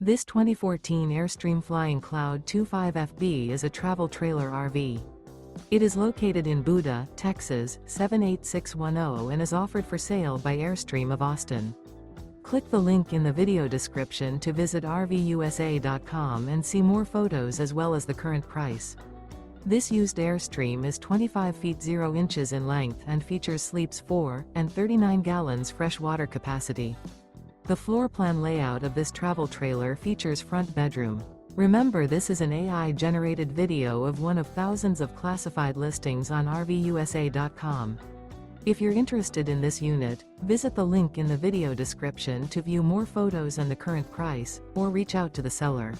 This 2014 Airstream Flying Cloud 25FB is a travel trailer RV. It is located in Buda, Texas, 78610 and is offered for sale by Airstream of Austin. Click the link in the video description to visit RVUSA.com and see more photos as well as the current price. This used Airstream is 25 feet 0 inches in length and features sleeps 4 and 39 gallons fresh water capacity. The floor plan layout of this travel trailer features front bedroom. Remember, this is an AI-generated video of one of thousands of classified listings on RVUSA.com. If you're interested in this unit, visit the link in the video description to view more photos and the current price, or reach out to the seller.